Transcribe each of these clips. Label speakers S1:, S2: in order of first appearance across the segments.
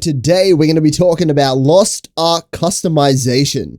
S1: Today, we're going to be talking about Lost Ark customization.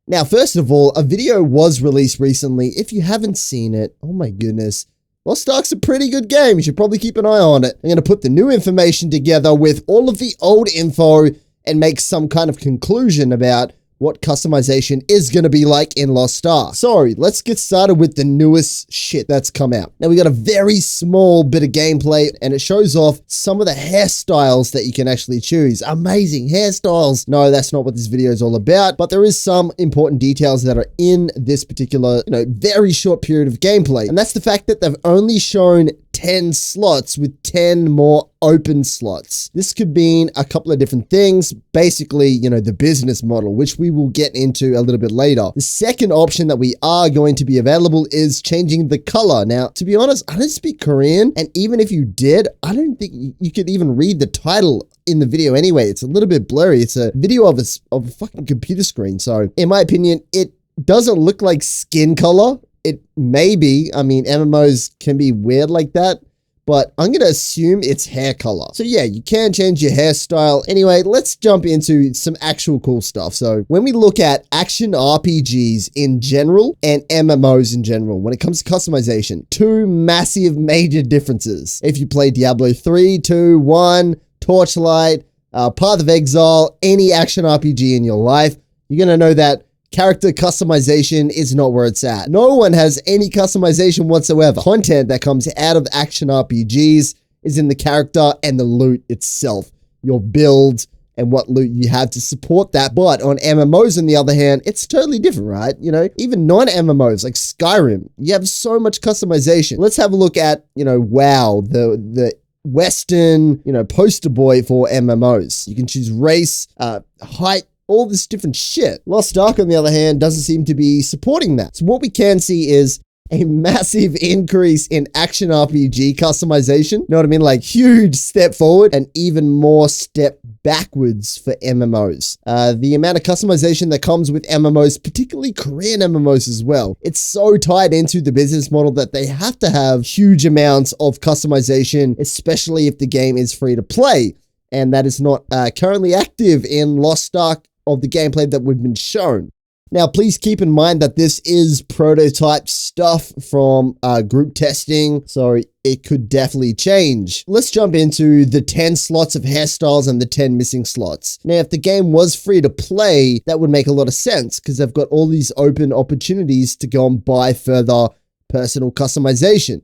S1: Now, first of all, a video was released recently. If you haven't seen it, oh my goodness, Lost Ark's a pretty good game. You should probably keep an eye on it. I'm going to put the new information together with all of the old info and make some kind of conclusion about what customization is going to be like in Lost Ark. So let's get started with the newest shit that's come out. Now we got a very small bit of gameplay and it shows off some of the hairstyles that you can actually choose. Amazing hairstyles. No, that's not what this video is all about, but there is some important details that are in this particular, very short period of gameplay. And that's the fact that they've only shown 10 slots with 10 more open slots. This could mean a couple of different things. Basically, the business model, which we will get into a little bit later. The second option that we are going to be available is changing the color. Now, to be honest, I don't speak Korean, and even if you did, I don't think you could even read the title in the video anyway. It's a little bit blurry. It's a video of a fucking computer screen. So in my opinion, it doesn't look like skin color. It may be. I mean, MMOs can be weird like that, but I'm going to assume it's hair color. So yeah, you can change your hairstyle. Anyway, let's jump into some actual cool stuff. So when we look at action RPGs in general and MMOs in general, when it comes to customization, two massive major differences. If you play Diablo 3, 2, 1, Torchlight, Path of Exile, any action RPG in your life, you're going to know that character customization is not where it's at. No one has any customization whatsoever. Content that comes out of action RPGs is in the character and the loot itself. Your build and what loot you have to support that. But on MMOs, on the other hand, it's totally different, right? Even non-MMOs like Skyrim, you have so much customization. Let's have a look at, WoW, the Western, poster boy for MMOs. You can choose race, height, all this different shit. Lost Ark, on the other hand, doesn't seem to be supporting that. So what we can see is a massive increase in action RPG customization. You know what I mean? Like huge step forward and even more step backwards for MMOs. The amount of customization that comes with MMOs, particularly Korean MMOs as well, it's so tied into the business model that they have to have huge amounts of customization, especially if the game is free to play. And that is not currently active in Lost Ark of the gameplay that we've been shown. Now, please keep in mind that this is prototype stuff from group testing, so it could definitely change. Let's jump into the 10 slots of hairstyles and the 10 missing slots. Now, if the game was free to play, that would make a lot of sense because they've got all these open opportunities to go and buy further personal customization.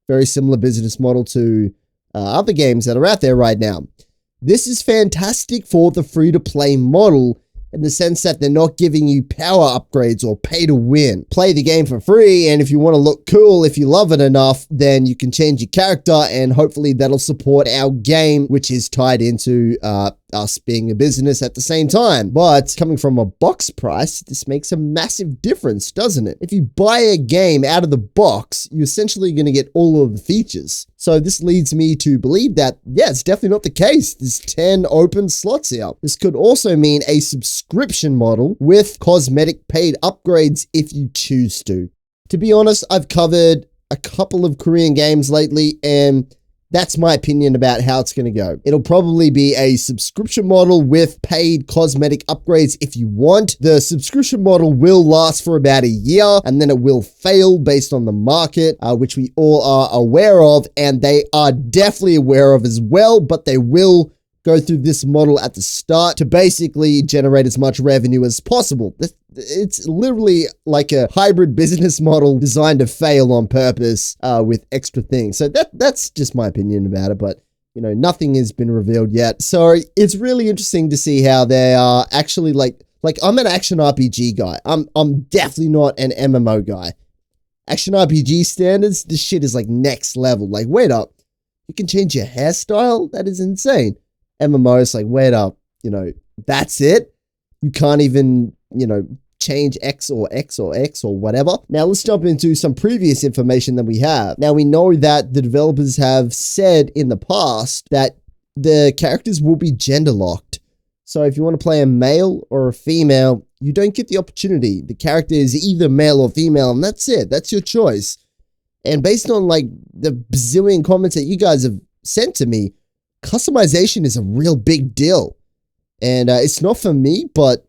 S1: Very similar business model to other games that are out there right now. This is fantastic for the free-to-play model in the sense that they're not giving you power upgrades or pay to win. Play the game for free, and if you want to look cool, if you love it enough, then you can change your character, and hopefully that'll support our game, which is tied into us being a business at the same time. But coming from a box price, this makes a massive difference, doesn't it? If you buy a game out of the box, you're essentially going to get all of the features. So this leads me to believe that, yeah, it's definitely not the case. There's 10 open slots here. This could also mean a subscription model with cosmetic paid upgrades if you choose to. To be honest, I've covered a couple of Korean games lately, and that's my opinion about how it's going to go. It'll probably be a subscription model with paid cosmetic upgrades if you want. The subscription model will last for about a year and then it will fail based on the market, which we all are aware of, and they are definitely aware of as well, but they will go through this model at the start to basically generate as much revenue as possible. It's literally like a hybrid business model designed to fail on purpose with extra things. So that's just my opinion about it, but nothing has been revealed yet. So it's really interesting to see how they are actually like I'm an action RPG guy. I'm definitely not an MMO guy. Action RPG standards, this shit is like next level. Like, wait up, you can change your hairstyle? That is insane. MMO is like, wait up, that's it? You can't even, change X or X or X or whatever. Now let's jump into some previous information that we have. Now we know that the developers have said in the past that the characters will be gender locked. So if you want to play a male or a female, you don't get the opportunity. The character is either male or female, and that's it. That's your choice. And based on like the bazillion comments that you guys have sent to me, customization is a real big deal. And it's not for me, but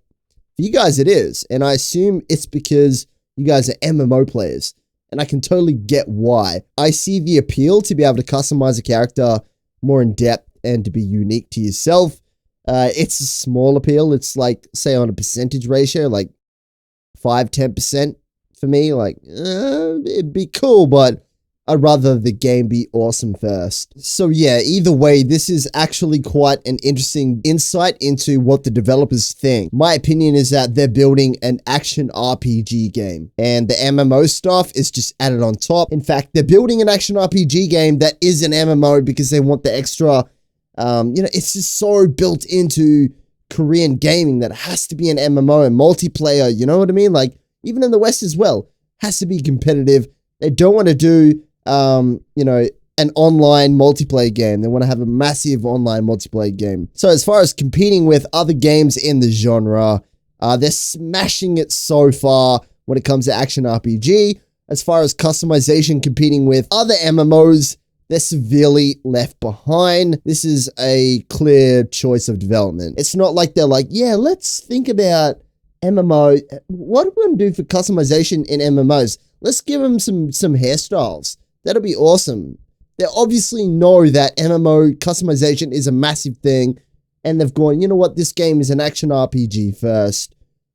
S1: for you guys it is. And I assume it's because you guys are MMO players. And I can totally get why. I see the appeal to be able to customize a character more in depth and to be unique to yourself. It's a small appeal. It's like, say, on a percentage ratio, like 5-10% for me. Like, it'd be cool, but I'd rather the game be awesome first. So yeah, either way, this is actually quite an interesting insight into what the developers think. My opinion is that they're building an action RPG game, and the MMO stuff is just added on top. In fact, they're building an action RPG game that is an MMO because they want the extra, it's just so built into Korean gaming that it has to be an MMO and multiplayer, you know what I mean? Like, even in the West as well, has to be competitive. They don't want to do an online multiplayer game. They want to have a massive online multiplayer game. So as far as competing with other games in the genre, they're smashing it so far when it comes to action RPG. As far as customization competing with other MMOs, they're severely left behind. This is a clear choice of development. It's not like they're like, yeah, let's think about MMO. What are we going to do for customization in MMOs? Let's give them some hairstyles. That'll be awesome. They obviously know that MMO customization is a massive thing, and they've gone, you know what, this game is an action RPG first.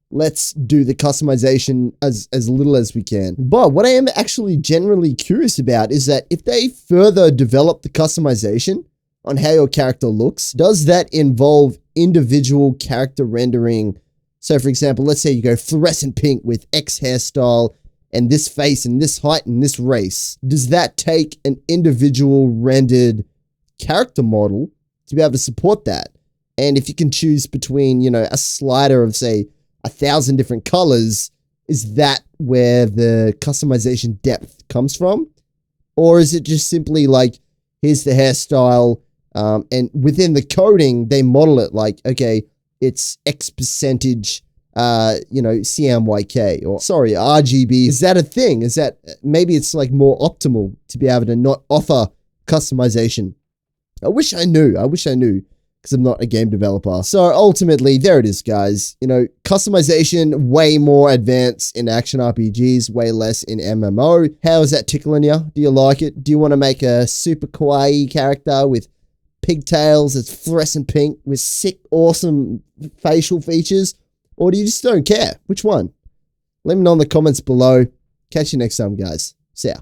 S1: Let's do the customization as little as we can. But what I am actually generally curious about is that if they further develop the customization on how your character looks, does that involve individual character rendering? So for example, let's say you go fluorescent pink with X hairstyle and this face and this height and this race. Does that take an individual rendered character model to be able to support that? And if you can choose between, a slider of, say, 1,000 different colors, is that where the customization depth comes from? Or is it just simply like, here's the hairstyle, and within the coding, they model it like, okay, it's X percentage, CMYK, or sorry, RGB. Is that a thing? Is that, maybe it's like more optimal to be able to not offer customization? I wish I knew, because I'm not a game developer. So ultimately, there it is, guys. Customization, way more advanced in action RPGs, way less in MMO. How is that tickling you? Do you like it? Do you want to make a super kawaii character with pigtails that's fluorescent pink with sick, awesome facial features? Or do you just don't care? Which one? Let me know in the comments below. Catch you next time, guys. See ya.